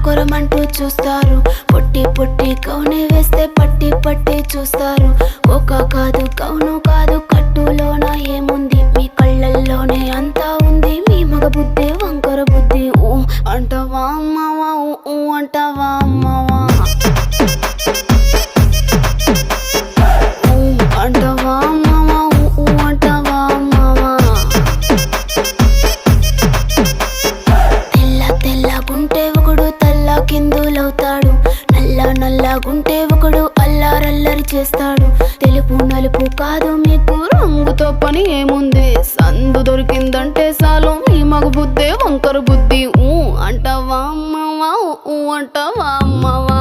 కొరమంటూ చూస్తారు. పొట్టి పొట్టి కౌనే వేస్తే పట్టి పట్టి చూస్తారు. ఒక కాదు కౌను కాదు కట్టులోన ఏముంది, మీ కళ్ళల్లోనే అంతా ఉంది. మీ మగ బుద్ధి వంకర బుద్ధి. ఊ అంటావా అమ్మవా, ఊ అంటావా అమ్మవా, ఊ అంటావా అమ్మవా, ఊ అంటావా అమ్మవా. తెల్ల తెల్లగుంటే ఒకడు తల్ల కిందులవుతాడు, నల్ల నల్లగుంటే ఒకడు అల్లారల్లరి చేస్తాడు. తెలుపు నలుపు కాదు మీకు రంగుతో పని ఏముంది, సందు దొరికిందంటే చాలు మీ మగ బుద్ధే వంకర బుద్ధి. ఊ అంటావా అమ్మవా, ఊ అంటావా అమ్మవా.